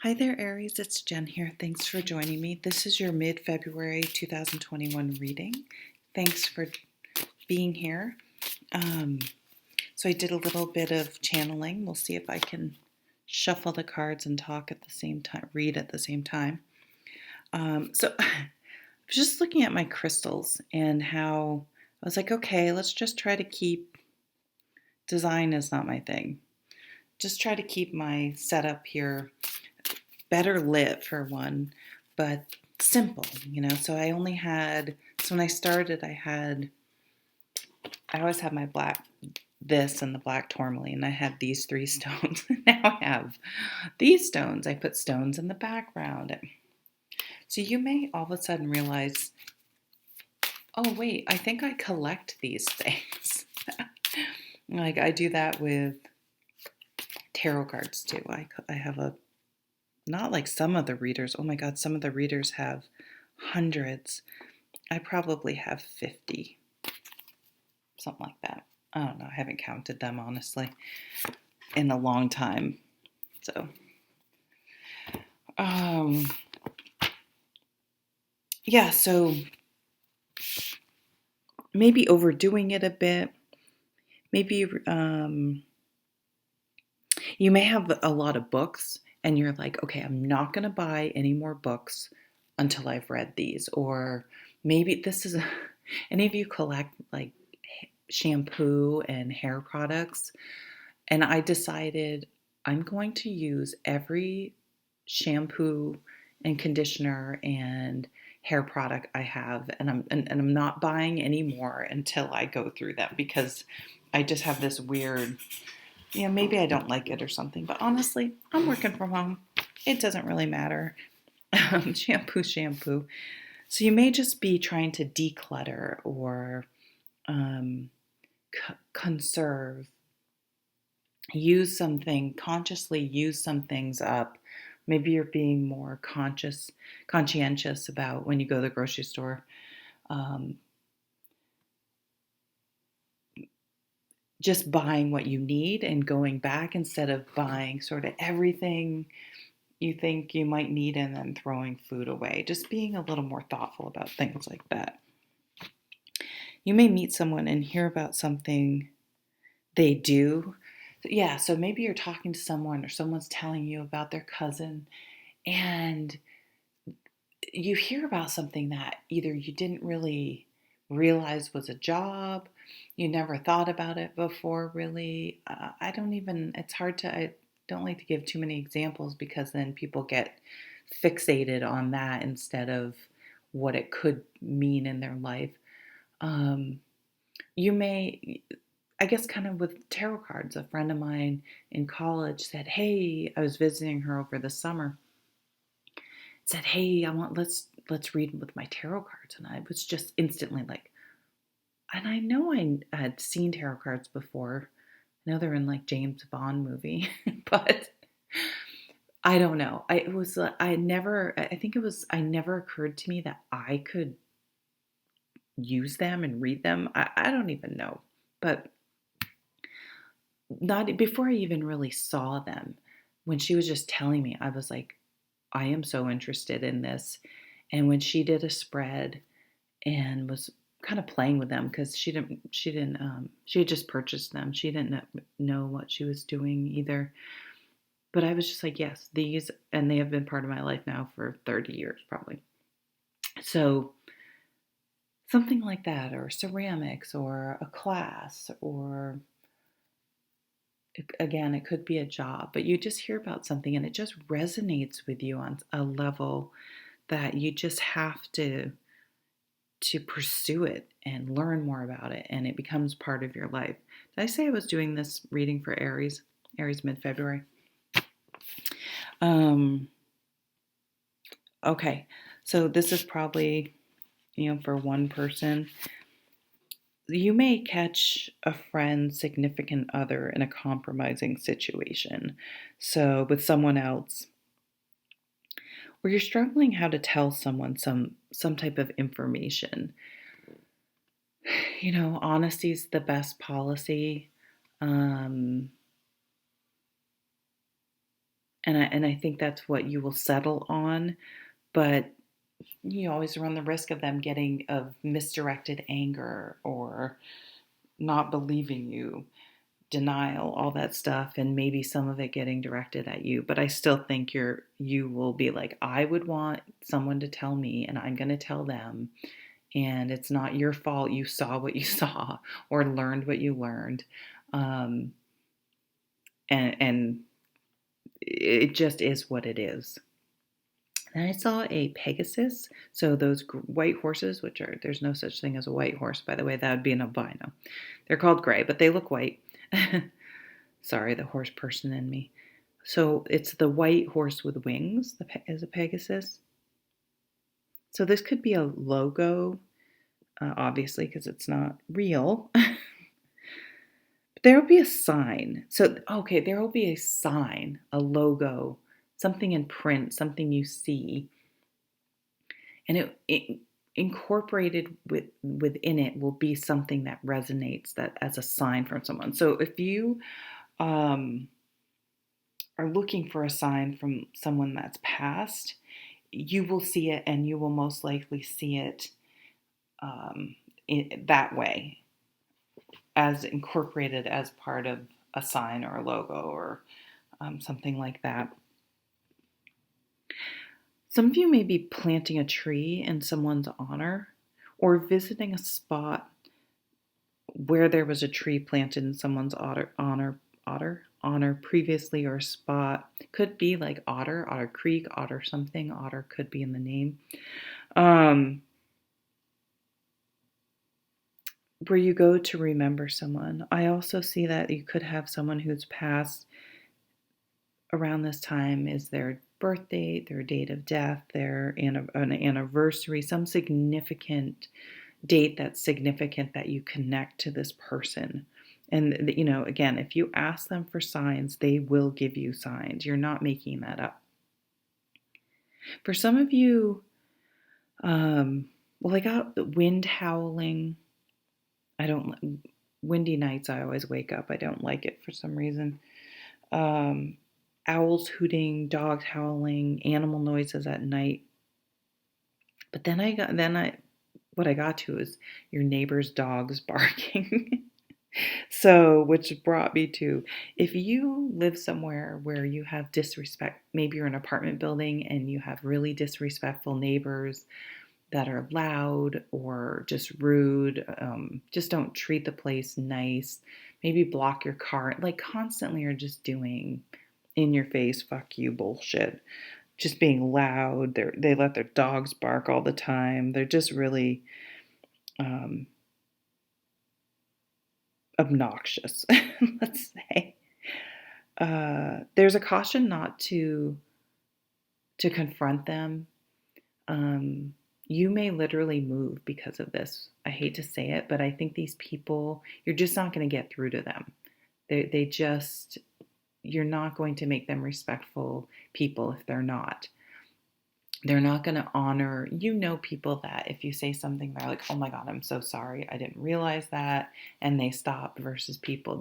Hi there, Aries. It's Jen here. Thanks for joining me. This is your mid-February 2021 reading. Thanks for being here. So I did a little bit of channeling. We'll see if I can shuffle the cards and talk at the same time, read at the same time. So I was just looking at my crystals and how I was like, okay, let's just try to keep, design is not my thing. Just try to keep my setup here better lit for one, but simple, So I only had, so when I started, I always have my black, this and the black tourmaline. I had these three stones. Now I have these stones. I put stones in the background. So you may all of a sudden realize, oh, wait, I think I collect these things. Like I do that with tarot cards too. I have a, not like some of the readers. Oh my God, some of the readers have hundreds. I probably have 50, something like that. I don't know. I haven't counted them, honestly, in a long time. So, um, yeah, so maybe overdoing it a bit. Maybe you may have a lot of books and you're like, okay, I'm not going to buy any more books until I've read these. Or maybe this is, any of you collect like shampoo and hair products? And I decided I'm going to use every shampoo and conditioner and hair product I have, and I'm not buying any more until I go through them because I just have this weird, maybe I don't like it or something. But honestly, I'm working from home. It doesn't really matter. Shampoo. So you may just be trying to declutter or um, conserve, consciously use some things up. Maybe you're being more conscientious about when you go to the grocery store. Um, just buying what you need and going back instead of buying sort of everything you think you might need and then throwing food away. Just being a little more thoughtful about things like that. You may meet someone and hear about something they do. Yeah, so maybe you're talking to someone or someone's telling you about their cousin and you hear about something that either you didn't really realize was a job, you never thought about it before, really. I don't even, it's hard to, I don't like to give too many examples because then people get fixated on that instead of what it could mean in their life. Um, you may, I guess, kind of with tarot cards, a friend of mine in college said, hey, I was visiting her over the summer, said, "Hey, let's read with my tarot cards." And I was just instantly like, and I know I had seen tarot cards before. I know they're in like James Bond movie, but I don't know. I think it was, I never occurred to me that I could use them and read them. I don't even know. But not before I even really saw them, when she was just telling me, I was like, I am so interested in this. And when she did a spread and was kind of playing with them because she had just purchased them. She didn't know what she was doing either. But I was just like, yes, these, and they have been part of my life now for 30 years probably. So something like that, or ceramics, or a class, or again, it could be a job, but you just hear about something and it just resonates with you on a level that you just have to pursue it and learn more about it, and it becomes part of your life. Did I say I was doing this reading for Aries mid-February? Um, okay, so this is probably, for one person. You may catch a friend's significant other in a compromising situation. So with someone else, where you're struggling how to tell someone some type of information. Honesty is the best policy. Um, And I think that's what you will settle on, but you always run the risk of them getting of misdirected anger or not believing you, denial, all that stuff, and maybe some of it getting directed at you. But I still think you will be like, I would want someone to tell me, and I'm going to tell them, and it's not your fault you saw what you saw or learned what you learned. Um, and it just is what it is. And I saw a Pegasus. So those white horses, which are, there's no such thing as a white horse, by the way, that would be an albino. They're called gray, but they look white. Sorry, the horse person in me. So it's the white horse with wings is a Pegasus. So this could be a logo, obviously, because it's not real. There will be a sign. So, okay, there will be a sign, a logo, something in print, something you see. And it incorporated within it will be something that resonates that as a sign from someone. So if you um, are looking for a sign from someone that's passed, you will see it, and you will most likely see it that way, as incorporated as part of a sign or a logo or something like that. Some of you may be planting a tree in someone's honor or visiting a spot where there was a tree planted in someone's honor previously, or a spot. Could be like Otter Creek, Otter something. Otter could be in the name. Where you go to remember someone. I also see that you could have someone who's passed around this time is their birth date, their date of death, an anniversary, some significant date that's significant that you connect to this person. And, again, if you ask them for signs, they will give you signs. You're not making that up. For some of you, I got the wind howling. Windy nights, I always wake up. I don't like it for some reason. Owls hooting, dogs howling, animal noises at night. But what I got to is your neighbor's dogs barking. So, which brought me to, if you live somewhere where you have disrespect, maybe you're in an apartment building and you have really disrespectful neighbors that are loud or just rude, just don't treat the place nice, maybe block your car, like constantly are just doing in your face, fuck you bullshit, just being loud. They let their dogs bark all the time. They're just really obnoxious, let's say. There's a caution not to confront them. You may literally move because of this. I hate to say it, but I think these people, you're just not going to get through to them. You're not going to make them respectful people if they're not. They're not going to honor, people that if you say something, they're like, oh my God, I'm so sorry. I didn't realize that. And they stop, versus people.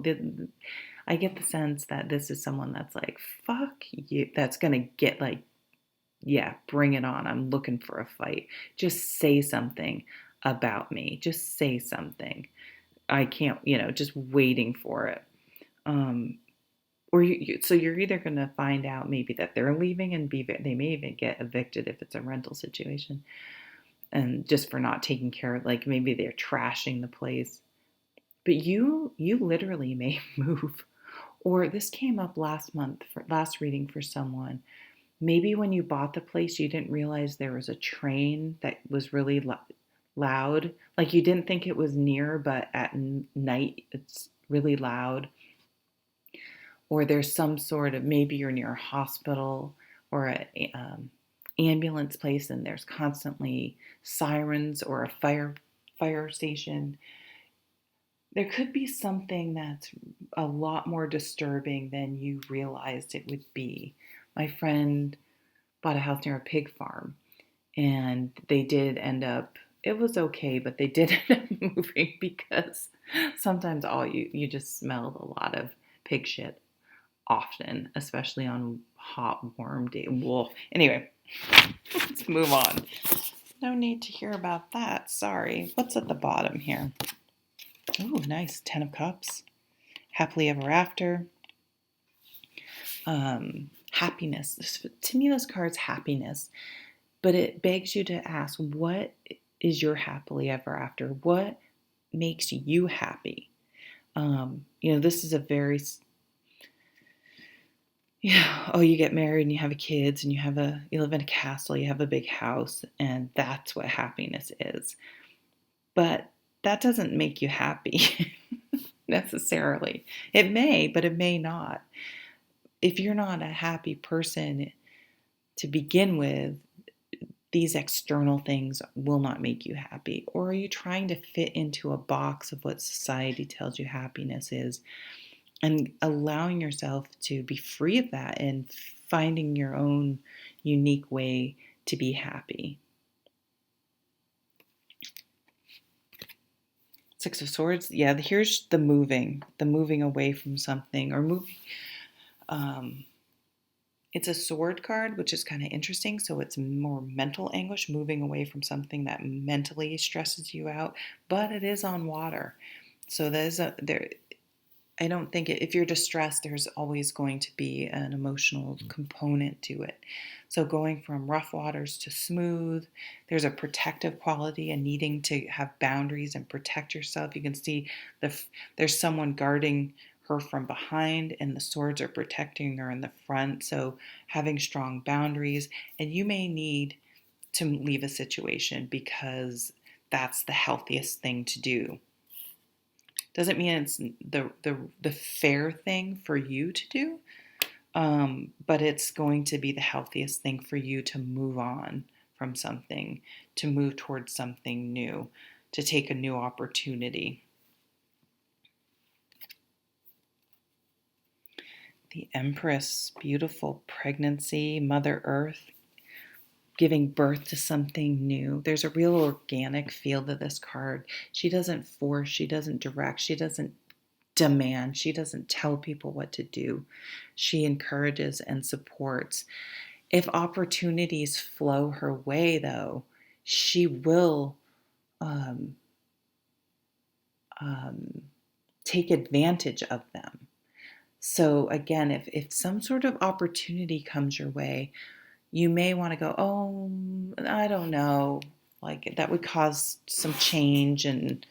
I get the sense that this is someone that's like, fuck you. That's going to get like, yeah, bring it on. I'm looking for a fight. Just say something about me. Just say something. I can't, just waiting for it. So you're either going to find out maybe that they're leaving and they may even get evicted if it's a rental situation, and just for not taking care of, like maybe they're trashing the place. But you literally may move. Or this came up last reading for someone. Maybe when you bought the place, you didn't realize there was a train that was really loud. Like you didn't think it was near, but at night it's really loud. Or there's some sort of, maybe you're near a hospital or an ambulance place and there's constantly sirens, or a fire station. There could be something that's a lot more disturbing than you realized it would be. My friend bought a house near a pig farm, and they did end up, it was okay, but they did end up moving because sometimes you just smelled a lot of pig shit often, especially on hot, warm days. Well, anyway, let's move on. No need to hear about that. Sorry. What's at the bottom here? Oh, nice. 10 of Cups. Happily ever after. Happiness. To me, this card's happiness. But it begs you to ask, what is your happily ever after? What makes you happy? This is a very, you get married and you have kids and you live in a castle, you have a big house, and that's what happiness is. But that doesn't make you happy necessarily. It may, but it may not. If you're not a happy person to begin with, these external things will not make you happy. Or are you trying to fit into a box of what society tells you happiness is, and allowing yourself to be free of that and finding your own unique way to be happy? Six of Swords. Yeah, here's the moving away from something, or moving. It's a sword card, which is kind of interesting. So it's more mental anguish, moving away from something that mentally stresses you out. But it is on water, so I don't think if you're distressed, there's always going to be an emotional component to it. So going from rough waters to smooth, there's a protective quality and needing to have boundaries and protect yourself. You can see there's someone guarding her from behind, and the swords are protecting her in the front. So having strong boundaries, and you may need to leave a situation because that's the healthiest thing to do. Doesn't mean it's the fair thing for you to do, but it's going to be the healthiest thing for you to move on from something, to move towards something new, to take a new opportunity. The Empress, beautiful pregnancy, Mother Earth, giving birth to something new. There's a real organic feel to this card. She doesn't force, she doesn't direct, she doesn't demand, she doesn't tell people what to do. She encourages and supports. If opportunities flow her way, though, she will take advantage of them. So again, if some sort of opportunity comes your way, you may want to go, oh, I don't know, like that would cause some change and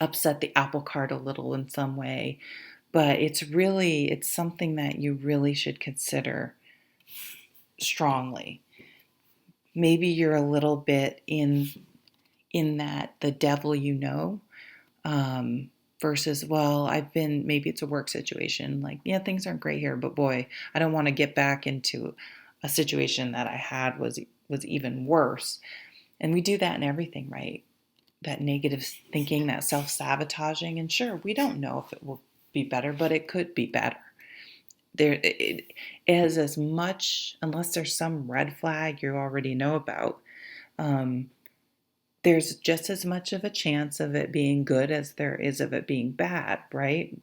upset the apple cart a little in some way. But it's something that you really should consider strongly. Maybe you're a little bit in that the devil versus, well, maybe it's a work situation. Like, yeah, things aren't great here, but boy, I don't want to get back into a situation that I had was even worse. And we do that in everything, right? That negative thinking, that self-sabotaging. And sure, we don't know if it will be better, but it could be better. It has as much, unless there's some red flag you already know about, there's just as much of a chance of it being good as there is of it being bad, right?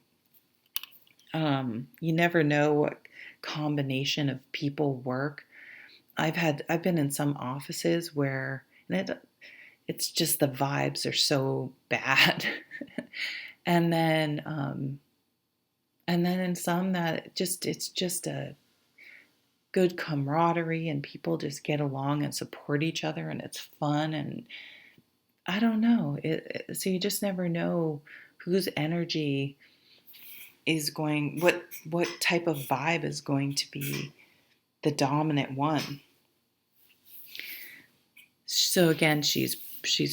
You never know what combination of people work. I've been in some offices where it's just the vibes are so bad, and then in some that it's just a good camaraderie and people just get along and support each other and it's fun, and I don't know. So you just never know whose energy is what type of vibe is going to be the dominant one. So again, she's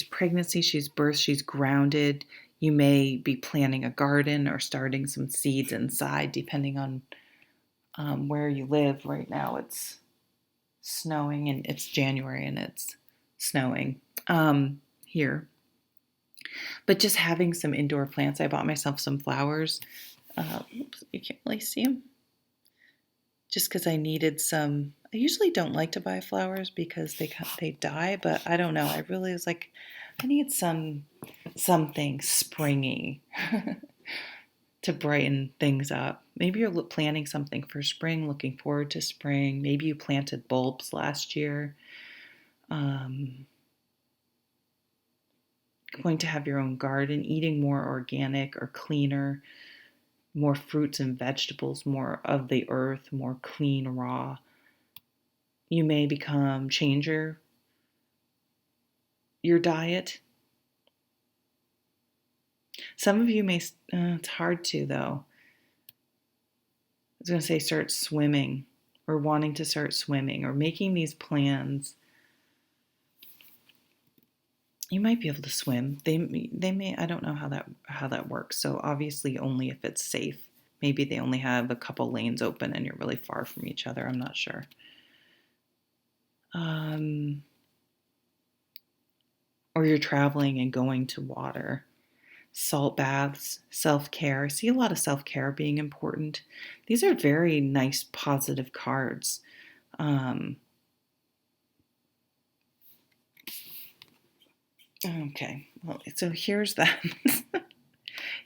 pregnancy, she's birth, she's grounded. You may be planting a garden or starting some seeds inside, depending on where you live. Right now it's snowing, and it's January and it's snowing here. But just having some indoor plants. I bought myself some flowers. Oops, you can't really see them. Just because I needed some. I usually don't like to buy flowers because they die, but I don't know. I really was like, I need something springy. to brighten things up. Maybe you're planning something for spring, looking forward to spring. Maybe you planted bulbs last year. Um, Going to have your own garden, eating more organic or cleaner, more fruits and vegetables, more of the earth, more clean, raw. You may change your diet. Some of you may, it's hard to though. I was going to say start swimming or wanting to start swimming or making these plans. You might be able to swim. They may, I don't know how that works. So obviously only if it's safe. Maybe they only have a couple lanes open and you're really far from each other. I'm not sure. Or you're traveling and going to water. Salt baths, self-care. I see a lot of self-care being important. These are very nice, positive cards. Okay, well, so here's that.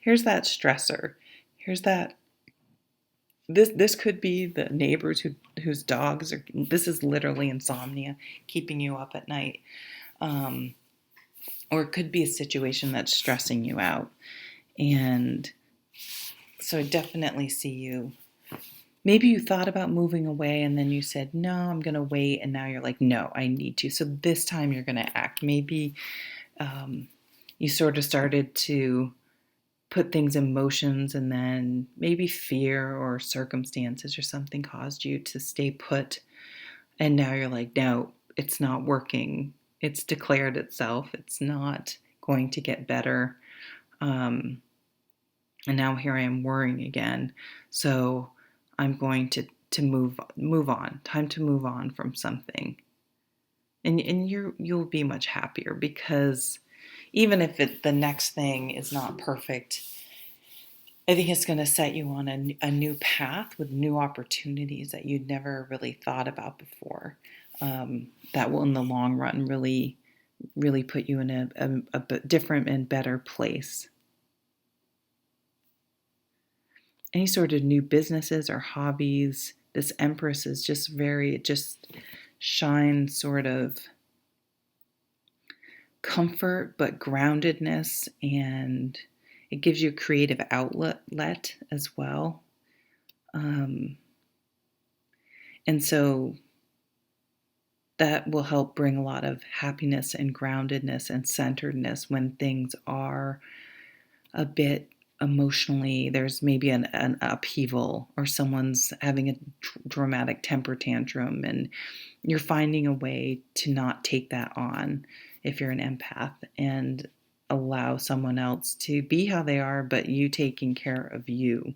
Here's that stressor. Here's that. This could be the neighbors whose dogs are. This is literally insomnia, keeping you up at night. Or it could be a situation that's stressing you out. And so I definitely see you. Maybe you thought about moving away and then you said, no, I'm going to wait. And now you're like, no, I need to. So this time you're going to act. Maybe you sort of started to put things in motions and then maybe fear or circumstances or something caused you to stay put. And now you're like, no, it's not working. It's declared itself. It's not going to get better. And now here I am worrying again. So I'm going to move on. Time to move on from something. And you'll be much happier because even if the next thing is not perfect, I think it's going to set you on a new path with new opportunities that you'd never really thought about before. That will, in the long run, really, really put you in a different and better place. Any sort of new businesses or hobbies, this Empress is just it just shines sort of comfort, but groundedness, and it gives you a creative outlet as well. And so that will help bring a lot of happiness and groundedness and centeredness when things are a bit emotionally, there's maybe an upheaval or someone's having a dramatic temper tantrum and you're finding a way to not take that on if you're an empath and allow someone else to be how they are, but you taking care of you.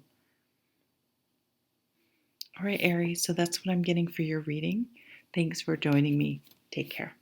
All right, Aries, so that's what I'm getting for your reading. Thanks for joining me. Take care.